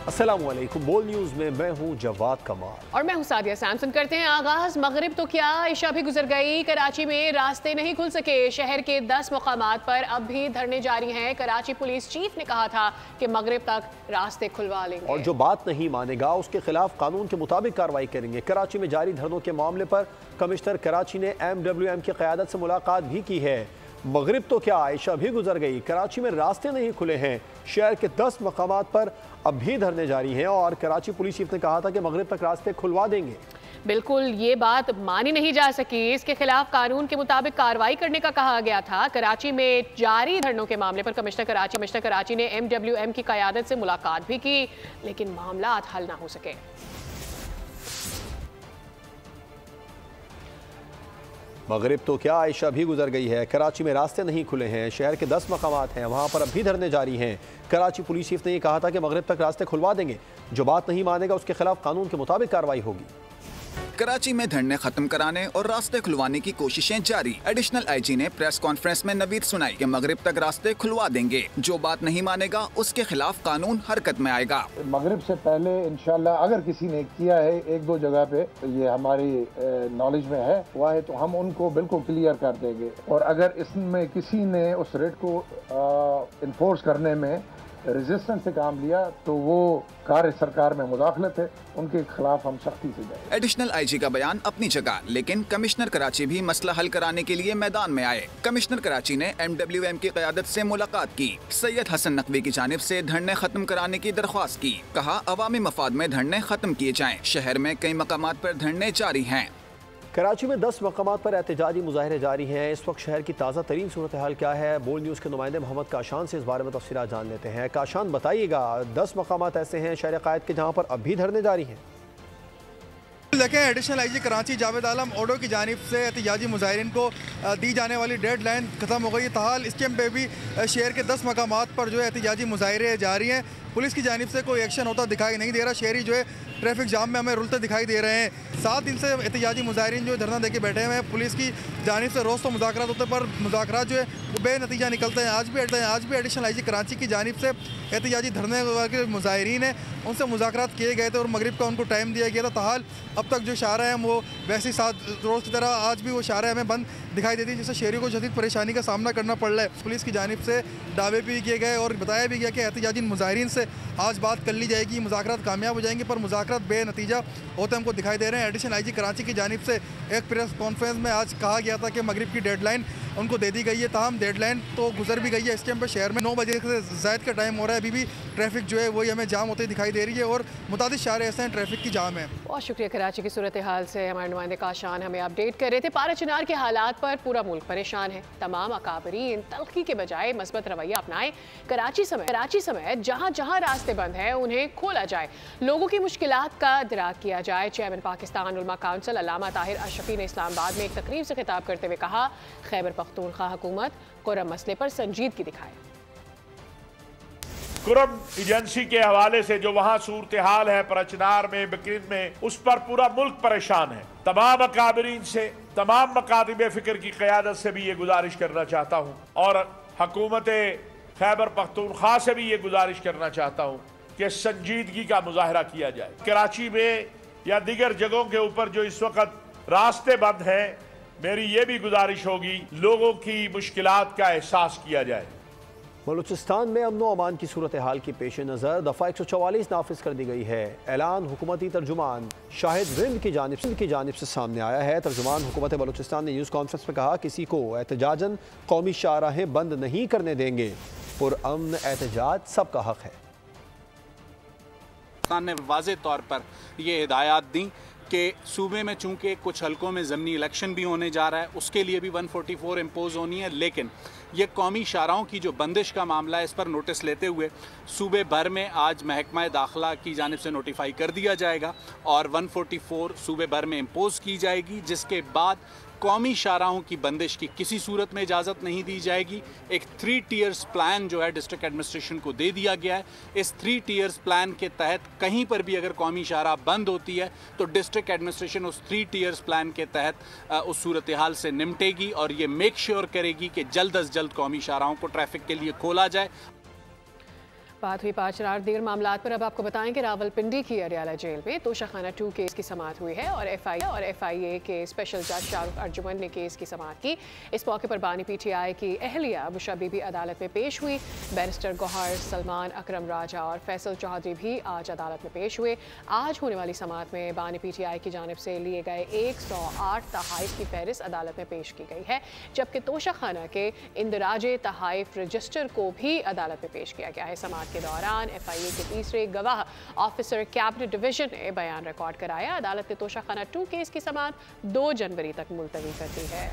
अस्सलामुअलैकुम। बोल न्यूज़ में मैं हूं जवाद कमाल और मैं हूं सादिया सैमसन। करते हैं आगाज। मगरिब तो क्या इशा भी गुजर गई। कराची में रास्ते नहीं खुल सके। शहर के 10 मकामात पर अब भी धरने जारी हैं। कराची पुलिस चीफ ने कहा था कि मगरिब तक रास्ते खुलवा लेंगे और जो बात नहीं मानेगा उसके खिलाफ कानून के मुताबिक कार्रवाई करेंगे। कराची में जारी धरनों के मामले पर कमिश्नर कराची ने MWM की क़यादत से मुलाकात भी की है। मगरिब तो क्या आयशा भी गुजर गई। कराची में रास्ते नहीं खुले हैं। शहर के 10 मकामात पर अब भी धरने जारी हैं और कराची पुलिस चीफ ने कहा था कि मगरिब तक रास्ते खुलवा देंगे। बिल्कुल ये बात मानी नहीं जा सकी। इसके खिलाफ कानून के मुताबिक कार्रवाई करने का कहा गया था। कराची में जारी धरनों के मामले पर कमिश्नर कराची ने MWM की क़यादत से मुलाकात भी की, लेकिन मामला हल ना हो सके। मगरिब तो क्या आयशा भी गुजर गई है। कराची में रास्ते नहीं खुले हैं। शहर के 10 मकामात हैं, वहाँ पर अब भी धरने जारी हैं। कराची पुलिस चीफ ने यह कहा था कि मगरिब तक रास्ते खुलवा देंगे। जो बात नहीं मानेगा उसके खिलाफ कानून के मुताबिक कार्रवाई होगी। कराची में धरने खत्म कराने और रास्ते खुलवाने की कोशिशें जारी। एडिशनल IG ने प्रेस कॉन्फ्रेंस में नवीद सुनाई कि मगरिब तक रास्ते खुलवा देंगे। जो बात नहीं मानेगा उसके खिलाफ कानून हरकत में आएगा। मगरिब से पहले इंशाल्लाह अगर किसी ने किया है एक दो जगह पे, ये हमारी नॉलेज में है, हुआ है, तो हम उनको बिल्कुल क्लियर कर देंगे। और अगर इसमें किसी ने उस रेट को इन्फोर्स करने में रेजिस्टेंस से काम लिया तो वो कार्य सरकार में मुदाखलत है, उनके खिलाफ हम सख्ती से जाएंगे। एडिशनल IG का बयान अपनी जगह, लेकिन कमिश्नर कराची भी मसला हल कराने के लिए मैदान में आए। कमिश्नर कराची ने MWM की क़यादत से मुलाकात की। सैयद हसन नकवी की जानिब से धरने खत्म कराने की दरख्वास्त की। कहा अवामी मफाद में धरने खत्म किए जाएं। शहर में कई मकामात पर धरने जारी हैं। कराची में 10 मकामात पर एहतजाजी मुजाहरे जारी हैं। इस वक्त शहर की ताज़ा तरीन सूरत हाल क्या है, बोल न्यूज़ के नुमाइंदे मोहम्मद काशान से इस बारे में तफसीलात जान लेते हैं। काशान बताइएगा, 10 मकामात ऐसे हैं शहर क़ायद के जहाँ पर अब भी धरने जारी हैं। देखें, एडिशनल IG कराची जावेद आलम ओडो की जानिब से एहतजाजी मुजाहिरीन को दी जाने वाली डेड लाइन ख़त्म हो गई। ताहाल इस कैंप पे भी शहर के 10 मकामात पर जो है एहतजाजी मुजाहिरे जारी हैं। पुलिस की जानिब से कोई एक्शन होता दिखाई नहीं दे रहा। शहरी जो है ट्रैफिक जाम में हमें रुलते दिखाई दे रहे हैं। 7 दिन से एहतजाजी मुजाहिरीन जो धरना देके बैठे हुए हैं। पुलिस की जानिब से रोज़ तो मुज़ाकरात होते पर मुज़ाकरात जो है वो बेनतीजा निकलते हैं। आज भी एडिशनल IG कराची की जानिब से एहतजाजी धरने के मुजाहिरीन हैं, उनसे मुज़ाकरात किए गए थे और मगरिब का उनको टाइम दिया गया था। ताहाल अब तक जो शाहरा हैं वो वैसे ही 7 रोज़ की तरह आज भी वो शाहरा हमें बंद दिखाई देती है, जिससे शहरियों को शदीद परेशानी का सामना करना पड़ रहा है। पुलिस की जानिब से दावे भी किए गए और बताया भी गया कि एहतजाजी मुजाहिरीन से आज बात कर ली जाएगी, मुज़ाकरात कामयाब हो जाएंगे, पर मुज़ाकरात बेनतीजा होते हमको दिखाई दे रहे हैं। एडिशनल IG कराची की जानिब से एक प्रेस कॉन्फ्रेंस में आज कहा गया था कि मगरिब की डेडलाइन उनको दे दी गई है। ताहम डेडलाइन तो गुजर भी गई है। इस टाइम पर शहर में 9 बजे से ज़ायद का टाइम हो रहा है। अभी भी ट्रैफिक जो है वही हमें जाम होते दिखाई दे रही है और मुतादिद शहर ऐसे हैं ट्रैफिक की जाम है। बहुत शुक्रिया। कराची की सूरत हाल से हमारे नुमाइंदे काशान हमें अपडेट कर रहे थे। पारा चिनार के हालात पर पूरा मुल्क परेशान है। तमाम अकाबरीन तल्खी के बजाय मस्बत रवैया अपनाएं। कराची समेत जहाँ जहाँ रास्ते बंद हैं उन्हें खोला जाए, लोगों की मुश्किलात का इदराक किया जाए। चेयरमैन पाकिस्तान उलमा काउंसिल अल्लामा ताहिर अशरफी ने इस्लामाबाद में एक तकरीब से खिताब करते हुए कहा, खैबर पख्तूनख्वा हुकूमत कुर्रम मसले पर संजीदगी दिखाए। कुर्रम एजेंसी के हवाले से जो वहाँ सूरत हाल है परचनार में, बकरीद में, उस पर पूरा मुल्क परेशान है। तमाम अकाबरीन से, तमाम मकातिब फ़िक्र की क़यादत से भी ये गुजारिश करना चाहता हूँ और हुकूमत खैबर पख्तूनख्वा से भी ये गुजारिश करना चाहता हूँ कि संजीदगी का मुजाहरा किया जाए। कराची में या दीगर जगहों के ऊपर जो इस वक्त रास्ते बंद हैं, मेरी ये भी गुजारिश होगी लोगों की मुश्किलात का एहसास किया जाए। बलूचिस्तान में अमन व अमान की सूरत हाल के पेश नज़र दफ़ा 144 नाफिज कर दी गई है। ऐलान हुकूमती तर्जुमान शाहिद रिंद की जानिब से सामने आया है। तर्जुमान हुकूमत बलूचिस्तान ने न्यूज़ कॉन्फ्रेंस में कहा, किसी को एहतजाजन कौमी शाहराहें बंद नहीं करने देंगे। पुरअमन एहतजाज सबका हक है। पाकिस्तान ने वाज़े तौर पर ये हिदायत दी कि सूबे में चूँकि कुछ हलकों में ज़मीनी इलेक्शन भी होने जा रहा है, उसके लिए भी 144 इम्पोज होनी है, लेकिन ये कौमी शाहराहों की जो बंदिश का मामला है, इस पर नोटिस लेते हुए सूबे भर में आज महकमा दाखिला की जानिब से नोटिफाई कर दिया जाएगा और 144 सूबे भर में इम्पोज की जाएगी, जिसके बाद कौमी शाहराहों की बंदिश की किसी सूरत में इजाज़त नहीं दी जाएगी। एक 3 टियर्स प्लान जो है डिस्ट्रिक्ट एडमिनिस्ट्रेशन को दे दिया गया है। इस 3 टियर्स प्लान के तहत कहीं पर भी अगर कौमी शाहराह बंद होती है तो डिस्ट्रिक्ट एडमिनिस्ट्रेशन उस 3 टियर्स प्लान के तहत उस सूरत हाल से निपटेगी और ये मेक श्योर करेगी कि जल्द अज जल्द कौमी शाहराहों को ट्रैफिक के लिए खोला जाए। बात हुई पाचरार देर मामला पर। अब आपको बताएं कि रावलपिंडी की अरियाला जेल में तोशाखाना 2 केस की समाअत हुई है और एफआईए के स्पेशल जज शाहरुख अर्जुमन ने केस की समाअत की। इस मौके पर बानी पीटीआई की अहलिया बुशरा बीबी अदालत में पेश हुई। बैरिस्टर गौहर, सलमान, अकरम राजा और फैसल चौधरी भी आज अदालत में पेश हुए। आज होने वाली समाअत में बानी पीटीआई की जानिब से लिए गए 108 तहाइफ की फहरिस्त अदालत में पेश की गई है, जबकि तोशाखाना के इंदराजे तहाइफ रजिस्टर को भी अदालत में पेश किया गया है। समाअत के दौरान एफआईए के तीसरे गवाह ऑफिसर कैबिनेट डिवीजन ने बयान रिकॉर्ड कराया। अदालत ने तोशाखाना 2 केस की समाअत 2 जनवरी तक मुलतवी कर दी है।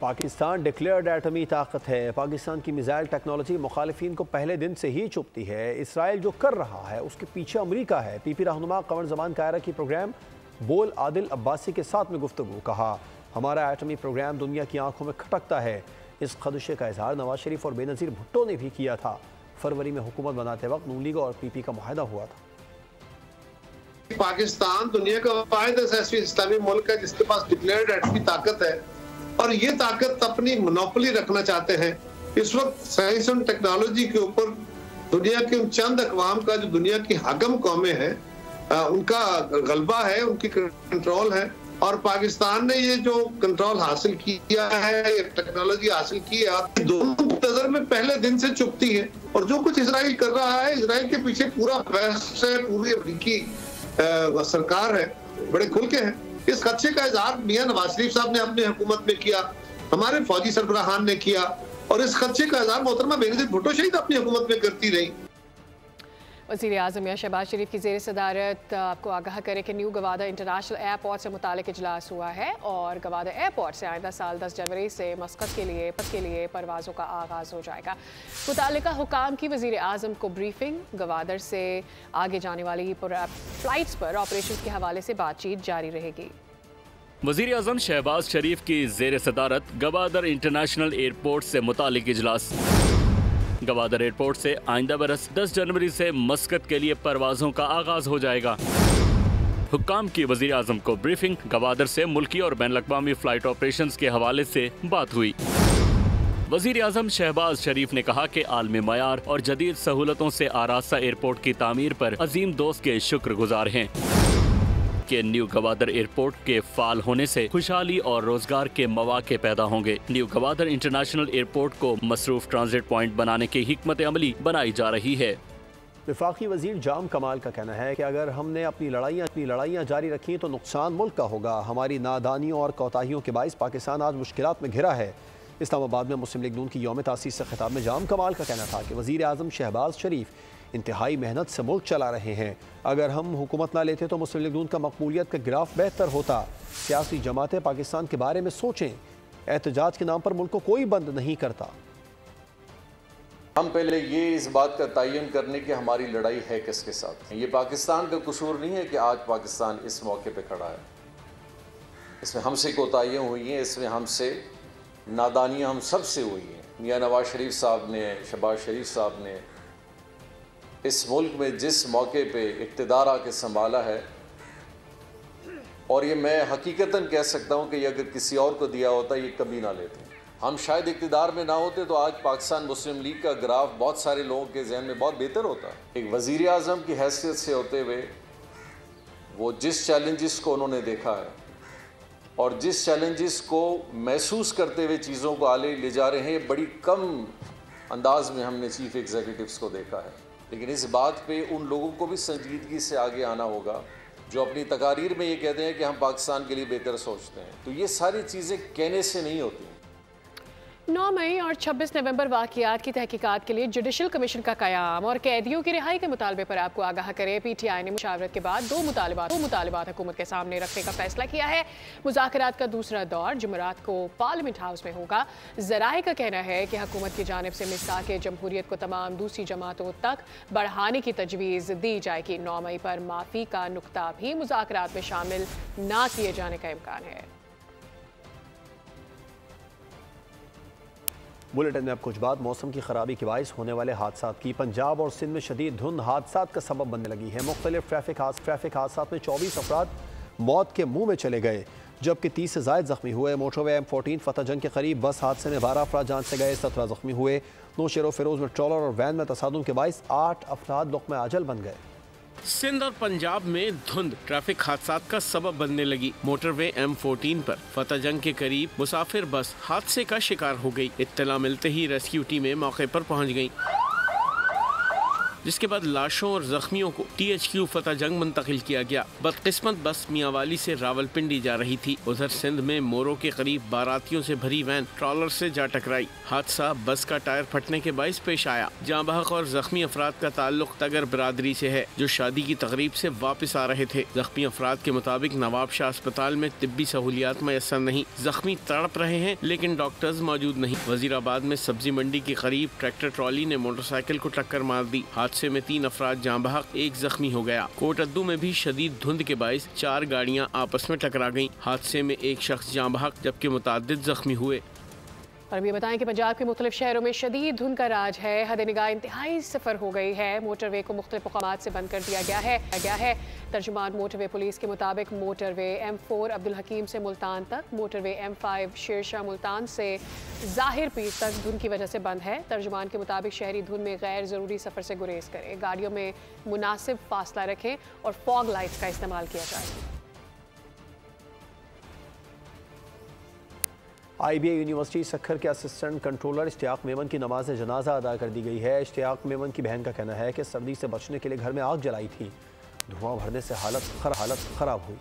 पाकिस्तान डिक्लेयर्ड एटमी ताकत है। पाकिस्तान की मिसाइल टेक्नोलॉजी मुखालिफिन को पहले दिन से ही चुभती है। इसराइल जो कर रहा है उसके पीछे अमरीका है। पीपी रहनुमा कमर जमान कायरा की प्रोग्राम बोल आदिल अब्बासी के साथ में गुफ्तगू। कहा, हमारा एटमी प्रोग्राम दुनिया की आंखों में खटकता है। इस खदशे का इजहार नवाज शरीफ और बेनज़ीर भुट्टो ने भी किया था। फरवरी में हुकूमत बनाते वक्त नून लीग और पीपी का मुआहदा हुआ था। पाकिस्तान दुनिया का वाहिद ऐसा इस्लामी मुल्क है जिसके पास डिक्लेयर्ड एटमी ताकत है और ये ताकत अपनी मोनोपोली रखना चाहते हैं। इस वक्त साइंस और टेक्नोलॉजी के ऊपर दुनिया के उन चंद अक़वाम का जो दुनिया की हाकिम कौमें हैं उनका गलबा है, उनकी कंट्रोल है और पाकिस्तान ने ये जो कंट्रोल हासिल किया है, ये टेक्नोलॉजी हासिल की है, दोनों नजर में पहले दिन से चुभती है। और जो कुछ इसराइल कर रहा है, इसराइल के पीछे पूरा वेस्ट है, पूरी अमेरिकी सरकार है, बड़े खुल के हैं। इस खदशे का इजहार मियां नवाज शरीफ साहब ने अपनी हुकूमत में किया, हमारे फौजी सरबराहान ने किया और इस खदशे का इजहार मोहतरमा बेनज़ीर भुट्टो शहीद अपनी हुकूमत में करती रही। वज़ीर आज़म शहबाज शरीफ की ज़ेर सदारत आपको आगाह करे कि न्यू गवादर इंटरनेशनल एयरपोर्ट से मुतालिक इजलास हुआ है और गवादर एयरपोर्ट से आइंदा साल 10 जनवरी से मस्कत के लिए परवाज़ों का आगाज़ हो जाएगा। मुतालिका हुकाम की वज़ीर आज़म को ब्रीफिंग। गवादर से आगे जाने वाली फ़्लाइट्स पर ऑपरेशन के हवाले से बातचीत जारी रहेगी। वज़ीर आज़म शहबाज शरीफ की ज़ेर सदारत गवादर इंटरनेशनल एयरपोर्ट से मुतालिक इजलास। गवादर एयरपोर्ट से आइंदा बरस 10 जनवरी से मस्कत के लिए परवाज़ों का आगाज़ हो जाएगा। हुक्काम की वज़ीर आज़म को ब्रीफिंग। गवादर से मुल्की और बैनुल अक़वामी फ़्लाइट ऑपरेशंस के हवाले से बात हुई। वज़ीर आज़म शहबाज शरीफ ने कहा कि आलमी मयार और जदीद सहूलतों से आरास्ता एयरपोर्ट की तामीर पर अजीम दोस्त के शुक्रगुजार हैं कि न्यू गवादर एयरपोर्ट के फाल होने से खुशहाली और रोजगार के मौके पैदा होंगे। न्यू गवादर इंटरनेशनल एयरपोर्ट को मसरूफ ट्रांजिट पॉइंट बनाने की हिकमत अमली बनाई जा रही है। वफाकी वज़ीर जाम कमाल का कहना है कि अगर हमने अपनी लड़ाइयाँ जारी रखी तो नुकसान मुल्क का होगा। हमारी नादानियों और कोताहियों के बाइस पाकिस्तान आज मुश्किलात में घिरा है। इस्लामाबाद में मुस्लिम लीग नून की यौम तासीस से खिताब में जाम कमाल का कहना था कि वज़ीर आज़म शहबाज शरीफ इंतहाई मेहनत से मुल्क चला रहे हैं। अगर हम हुकूमत ना लेते तो मुस्लिम लीग नून का मकबूलियत का ग्राफ बेहतर होता। सियासी जमातें पाकिस्तान के बारे में सोचें। एहतजाज के नाम पर मुल्क को कोई बंद नहीं करता। हम पहले ये इस बात का तयन करने की हमारी लड़ाई है किसके साथ। ये पाकिस्तान का कसूर नहीं है कि आज पाकिस्तान इस मौके पे खड़ा है। इसमें हमसे कोताहियाँ हुई हैं, इसमें हमसे नादानियाँ हम सब से हुई हैं। मियां नवाज शरीफ साहब ने, शहबाज शरीफ साहब ने इस मुल्क में जिस मौके पे इक़्तिदार आके संभाला है, और ये मैं हकीकतन कह सकता हूँ कि ये अगर किसी और को दिया होता ये कभी ना लेते। हम शायद इक़्तिदार में ना होते तो आज पाकिस्तान मुस्लिम लीग का ग्राफ बहुत सारे लोगों के जहन में बहुत बेहतर होता। एक वज़ीर आज़म की हैसियत से होते हुए वो जिस चैलेंजेस को उन्होंने देखा है और जिस चैलेंजेस को महसूस करते हुए चीज़ों को आगे ले जा रहे हैं, बड़ी कम अंदाज में हमने चीफ एग्जीक्यूटिव्स को देखा है। लेकिन इस बात पे उन लोगों को भी संजीदगी से आगे आना होगा जो अपनी तकारीर में ये कहते हैं कि हम पाकिस्तान के लिए बेहतर सोचते हैं। तो ये सारी चीज़ें कहने से नहीं होती। 9 मई और 26 नवंबर वाक़ियात की तहकीकात के लिए जुडिशल कमीशन का क़याम और कैदियों की रिहाई के मुतालबे पर आपको आगाह करे। पीटीआई ने मुशावरत के बाद दो मुतालबात हुकूमत के सामने रखने का फैसला किया है। मुज़ाकरात का दूसरा दौर जुमेरात को पार्लियामेंट हाउस में होगा। ज़राए का कहना है कि हुकूमत की जानिब से मिसाक जमहूरियत को तमाम दूसरी जमातों तक बढ़ाने की तजवीज़ दी जाएगी। 9 मई पर माफ़ी का नुक्ता भी मुज़ाकरात में शामिल ना किए जाने का इम्कान है। बुलेटिन में अब कुछ बात मौसम की खराबी के बाइस होने वाले हादसात की। पंजाब और सिंध में शदीद धुंध हादसात का सबब बनने लगी है। मुख्तलिफ ट्रैफिक हादसात में 24 अफराद मौत के मुंह में चले गए, जबकि 30 से ज़ायद जख्मी हुए। मोटरवे M14 फतेहजंग के करीब बस हादसे में 12 अफराद जान से गए, 17 जख्मी हुए। नौशेरो फिरोज में ट्रॉलर और वैन में तसादुम के बाइस 8 अफराद लुक़्मे आजल बन गए। सिंध और पंजाब में धुंध ट्रैफिक हादसात का सबब बनने लगी। मोटरवे M14 पर फतेहजंग के करीब मुसाफिर बस हादसे का शिकार हो गई। इत्तला मिलते ही रेस्क्यू टीमें मौके पर पहुंच गईं, जिसके बाद लाशों और जख्मियों को THQ फतेहजंग मुंतकिल किया गया। बदकिस्मत बस मियांवाली से रावलपिंडी जा रही थी। उधर सिंध में मोरो के करीब बारातियों से भरी वैन ट्रॉलर से जा टकराई। हादसा बस का टायर फटने के बाइस पेश आया। जाँ बहक और जख्मी अफराद का ताल्लुक तगर बिरादरी से है, जो शादी की तकरीब से वापस आ रहे थे। जख्मी अफराद के मुताबिक नवाब शाह अस्पताल में तिब्बी सहूलियात मैसर नहीं। जख्मी तड़प रहे हैं लेकिन डॉक्टर्स मौजूद नहीं। वजीराबाद में सब्जी मंडी के करीब ट्रैक्टर ट्रॉली ने मोटरसाइकिल को टक्कर मार दी। हादसे में 3 अफराद जाँ बहक, 1 जख्मी हो गया। कोटअद्दू में भी शदीद धुंध के बाइस 4 गाड़ियां आपस में टकरा गईं। हादसे में 1 शख्स जाँ बहक जबकि मुताद्दिद जख्मी हुए। और अभी बताएं कि पंजाब के मुख्तलिफ शहरों में शदीद धुंध का राज है। हद निगाह इंतहाई सफ़र हो गई है। मोटरवे को मुख्तलिफ मकामात से बंद कर दिया गया है। तर्जुमान मोटरवे पुलिस के मुताबिक मोटरवे M4 अब्दुल हकीम से मुल्तान तक, मोटरवे M5 शेरशाह मुल्तान से ज़ाहिर पीर तक धुंध की वजह से बंद है। तर्जुमान के मुताबिक शहरी धुंध में गैर ज़रूरी सफ़र से गुरेज करें, गाड़ियों में मुनासिब फासला रखें और फॉग लाइट्स का इस्तेमाल किया जाए। IBA यूनिवर्सिटी सक्खर के असिस्टेंट कंट्रोलर इश्तियाक मेमन की नमाज जनाजा अदा कर दी गई है। इश्तियाक मेमन की बहन का कहना है कि सर्दी से बचने के लिए घर में आग जलाई थी। धुआं भरने से हालत खराब हुई।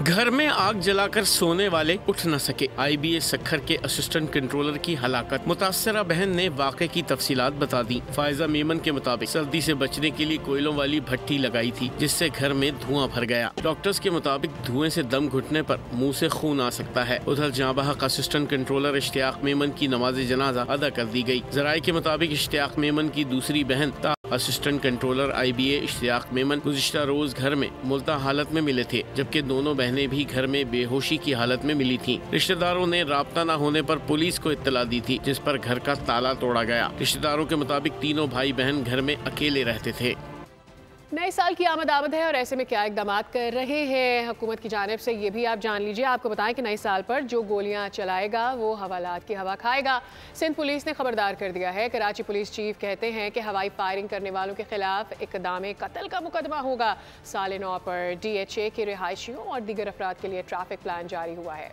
घर में आग जलाकर सोने वाले उठ न सके। IBA सक्खर के असिस्टेंट कंट्रोलर की हलाकत। मुतासरा बहन ने वाक़े की तफसीलात बता दी। फायजा मेमन के मुताबिक सर्दी से बचने के लिए कोयलों वाली भट्टी लगाई थी, जिससे घर में धुआं भर गया। डॉक्टर्स के मुताबिक धुएं से दम घुटने पर मुंह से खून आ सकता है। उधर जाँ बहक असिस्टेंट कंट्रोलर इश्तियाक मेमन की नमाज जनाजा अदा कर दी गई। ज़राए के मुताबिक इश्तियाक मेमन की दूसरी बहन assistant controller IBA Ishtiaq Memon गुज़िश्ता रोज घर में मुल्ता हालत में मिले थे, जबकि दोनों बहनें भी घर में बेहोशी की हालत में मिली थीं। रिश्तेदारों ने राब्ता न होने पर पुलिस को इत्तला दी थी, जिस पर घर का ताला तोड़ा गया। रिश्तेदारों के मुताबिक तीनों भाई बहन घर में अकेले रहते थे। नए साल की आमद है और ऐसे में क्या इकदाम कर रहे हैं हुकूमत की जानिब से, ये भी आप जान लीजिए। आपको बताएं कि नए साल पर जो गोलियां चलाएगा वो हवालात की हवा खाएगा। सिंध पुलिस ने खबरदार कर दिया है। कराची पुलिस चीफ कहते हैं कि हवाई फायरिंग करने वालों के खिलाफ इकदाम कत्ल का मुकदमा होगा। साल नौ पर DHA के रिहायशियों और दीगर अफराद के लिए ट्रैफिक प्लान जारी हुआ है।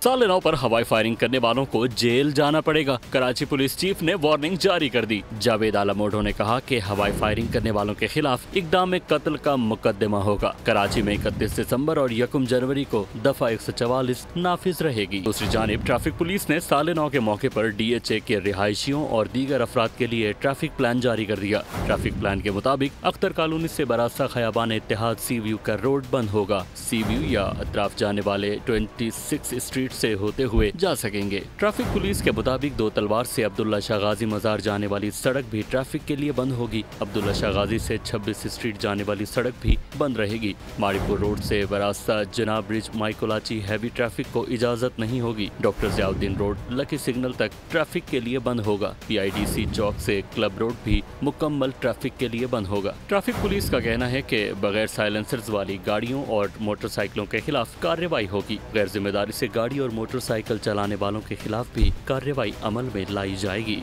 साल 9 पर हवाई फायरिंग करने वालों को जेल जाना पड़ेगा। कराची पुलिस चीफ ने वार्निंग जारी कर दी। जावेद आलम ओढो ने कहा कि हवाई फायरिंग करने वालों के खिलाफ इक़दाम कत्ल का मुकदमा होगा। कराची में 31 दिसंबर और 1 जनवरी को दफा 144 नाफिज रहेगी। दूसरी जानिब ट्रैफिक पुलिस ने साल 9 के मौके पर DHA के रिहायशियों और दीगर अफराद के लिए ट्रैफिक प्लान जारी कर दिया। ट्रैफिक प्लान के मुताबिक अख्तर कॉलोनी से बरास्ता खयाबान इत्तेहाद सीव्यू का रोड बंद होगा। सीव्यू या अतराफ जाने वाले 26 स्ट्रीट से होते हुए जा सकेंगे। ट्रैफिक पुलिस के मुताबिक 2 तलवार से अब्दुल्ला शाह गाजी मजार जाने वाली सड़क भी ट्रैफिक के लिए बंद होगी। अब्दुल्ला शाह गाजी से 26 स्ट्रीट जाने वाली सड़क भी बंद रहेगी। मारीपुर रोड से बरास्ता जनाब ब्रिज माइकोलाची हैवी ट्रैफिक को इजाजत नहीं होगी। Doctor Ziauddin road lucky signal तक ट्रैफिक के लिए बंद होगा। PIDC चौक से क्लब रोड भी मुकम्मल ट्रैफिक के लिए बंद होगा। ट्रैफिक पुलिस का कहना है कि बगैर साइलेंसर्स वाली गाड़ियों और मोटरसाइकिलों के खिलाफ कार्रवाई होगी। गैर जिम्मेदारी से गाड़ी और मोटरसाइकिल चलाने वालों के खिलाफ भी कार्रवाई अमल में लाई जाएगी।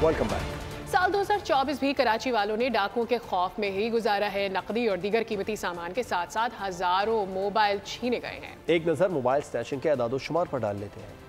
Welcome back. साल 2024 भी कराची वालों ने डाकुओं के खौफ में ही गुजारा है। नकदी और दीगर कीमती सामान के साथ साथ हजारों मोबाइल छीने गए हैं। एक नजर मोबाइल स्नैचिंग के अदाद-ओ-शुमार पर डाल लेते हैं।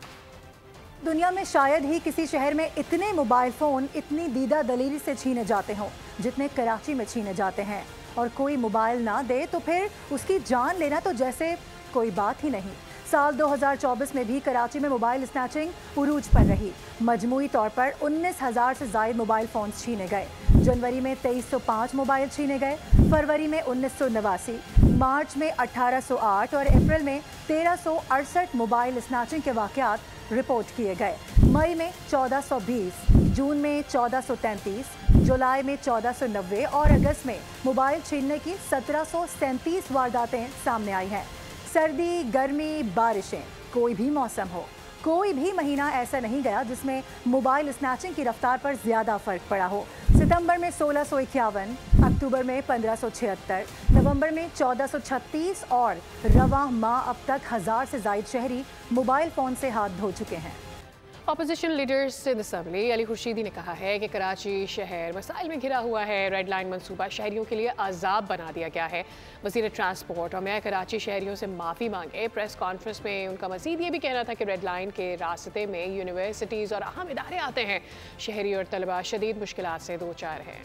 दुनिया में शायद ही किसी शहर में इतने मोबाइल फोन इतनी दीदा दलीरी से छीने जाते हों जितने कराची में छीने जाते हैं। और कोई मोबाइल ना दे तो फिर उसकी जान लेना तो जैसे कोई बात ही नहीं। साल 2024 में भी कराची में मोबाइल स्नैचिंग उरूज पर रही। मजमूई तौर पर 19,000 से ज़ायद मोबाइल फ़ोन्स छीने गए। जनवरी में 2305 मोबाइल छीने गए, फरवरी में 1989, मार्च में 1808 और अप्रैल में 1368 मोबाइल स्नैचिंग के वाक़यात रिपोर्ट किए गए। मई में 1420, जून में 1433, जुलाई में 1490 और अगस्त में मोबाइल छीनने की 1737 वारदातें सामने आई हैं। सर्दी, गर्मी, बारिशें, कोई भी मौसम हो, कोई भी महीना ऐसा नहीं गया जिसमें मोबाइल स्नैचिंग की रफ्तार पर ज़्यादा फ़र्क पड़ा हो। सितंबर में 1651, अक्टूबर में 1576, नवंबर में 1436 और रवां माह अब तक 1000 से ज़ायद शहरी मोबाइल फ़ोन से हाथ धो चुके हैं। Opposition leaders in assembly Ali Khurshidi ने कहा है कि कराची शहर मसाइल में घिरा हुआ है। रेड लाइन मंसूबा शहरियों के लिए अजाब बना दिया गया है। वज़ीर ट्रांसपोर्ट और मैं कराची शहरियों से माफ़ी मांगे। प्रेस कॉन्फ्रेंस में उनका मज़ीद ये भी कहना था कि रेड लाइन के रास्ते में यूनिवर्सिटीज़ और अहम इदारे आते हैं। शहरी और तलबा शदीद मुश्किलात से दो चार हैं।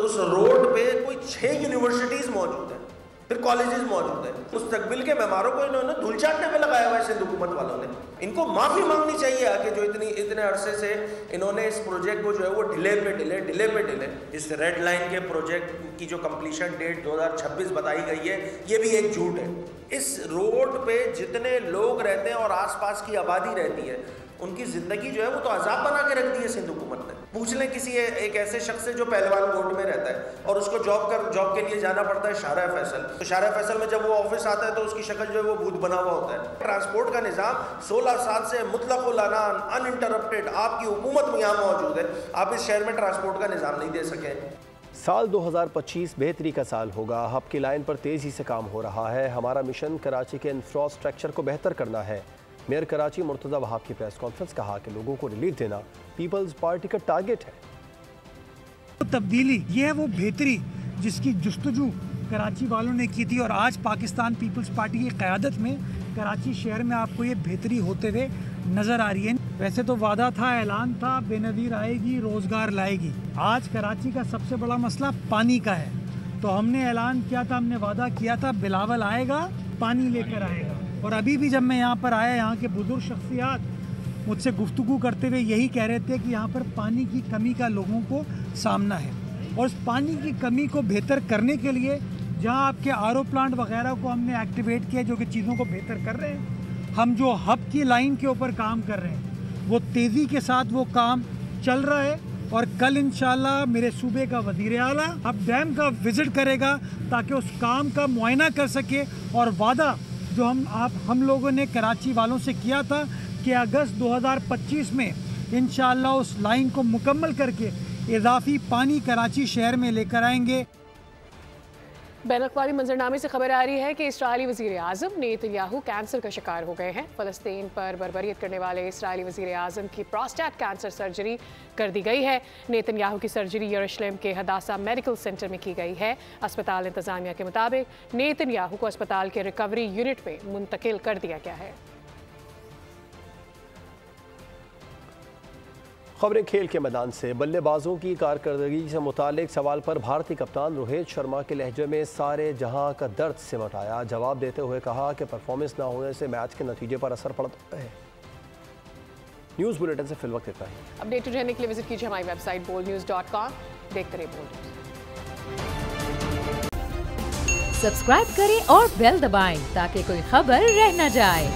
उस रोड पे कोई 6 यूनिवर्सिटीज़ मौजूद हैं, फिर कॉलेजेस मौजूद हैं। मुस्तकबिल के मेहमारों को इन्होंने धूल चाटने पे लगाया हुआ है सिंध हुकूमत वालों ने। इनको माफ़ी मांगनी चाहिए आके, जो इतने अरसे से इन्होंने इस प्रोजेक्ट को जो है वो डिले पे डिले। इस रेड लाइन के प्रोजेक्ट की जो कंप्लीशन डेट 2026 बताई गई है, ये भी एक झूठ है। इस रोड पे जितने लोग रहते हैं और आसपास की आबादी रहती है, उनकी ज़िंदगी जो है वो तो अजाब बना के रख दी है सिंध हुकूमत ने। पूछ लें किसी एक ऐसे शख्स से जो पहलवान कोर्ट में रहता है और उसको जॉब के लिए जाना पड़ता है शाहरा फैसल, तो शाहरा फैसल में जब वो ऑफिस आता है तो उसकी शक्ल जो है वो भूत बना हुआ होता है। ट्रांसपोर्ट का निज़ाम 16 साल से मुतलक़ुल अनान अनइंटरप्टेड आपकी हुकूमत में यहाँ मौजूद है। आप इस शहर में ट्रांसपोर्ट का निज़ाम नहीं दे सके। साल 2025 बेहतरी का साल होगा। हब की लाइन पर तेज़ी से काम हो रहा है। हमारा मिशन कराची के इंफ्रास्ट्रक्चर को बेहतर करना है। मेयर कराची मुर्तज़ा वहाब की प्रेस कॉन्फ्रेंस कहा कि लोगों को रिलीफ देना पीपल्स पार्टी का टारगेट है। तब्दीली ये है वो बेहतरी जिसकी जुस्तजू कराची वालों ने की थी और आज पाकिस्तान पीपल्स पार्टी की क़यादत में कराची शहर में आपको ये बेहतरी होते हुए नज़र आ रही है। वैसे तो वादा था, ऐलान था, बेनज़ीर आएगी, रोज़गार लाएगी। आज कराची का सबसे बड़ा मसला पानी का है। तो हमने ऐलान किया था, हमने वादा किया था, बिलावल आएगा, पानी लेकर आएगा। और अभी भी जब मैं यहाँ पर आया, यहाँ के बुजुर्ग शख्सियात मुझसे गुफ्तगू करते हुए यही कह रहे थे कि यहाँ पर पानी की कमी का लोगों को सामना है। और उस पानी की कमी को बेहतर करने के लिए जहाँ आपके आरओ प्लांट वगैरह को हमने एक्टिवेट किया, जो कि चीज़ों को बेहतर कर रहे हैं। हम जो हब की लाइन के ऊपर काम कर रहे हैं, वो तेज़ी के साथ वो काम चल रहा है। और कल इंशाल्लाह मेरे सूबे का वज़ीर आला हब डैम का विज़िट करेगा ताकि उस काम का मुआयना कर सके। और वादा जो हम लोगों ने कराची वालों से किया था कि अगस्त 2025 में इंशाअल्लाह उस लाइन को मुकम्मल करके इजाफी पानी कराची शहर में लेकर आएंगे। बैनुल-अक़वामी मंजरनामे से खबर आ रही है कि इस्राईली वज़ीर आज़म नेतन्याहू कैंसर का शिकार हो गए हैं। फ़लस्तीन पर बर्बरियत करने वाले इस्राईली वज़ीर आज़म की प्रोस्टेट कैंसर सर्जरी कर दी गई है। नेतन्याहू की सर्जरी यरूशलेम के हदासा मेडिकल सेंटर में की गई है। अस्पताल इंतज़ामिया के मुताबिक नेतन्याहू को अस्पताल के रिकवरी यूनिट में मुंतकिल कर दिया गया है। खबरें खेल के मैदान से। बल्लेबाजों की कारकर्दगी से मुतालिक सवाल पर भारतीय कप्तान रोहित शर्मा के लहजे में सारे जहां का दर्द सिमट आया। जवाब देते हुए कहा कि परफॉर्मेंस ना होने से मैच के नतीजे पर असर पड़ता है। न्यूज़ बुलेटिन से फिल वक्त इतना ही। अपडेटेड रहने के लिए विजिट कीजिए हमारी वेबसाइट boldnews.com। देखते रहिए बोल्ड न्यूज़। सब्सक्राइब करें और बेल दबाएं ताकि कोई खबर रह न जाए।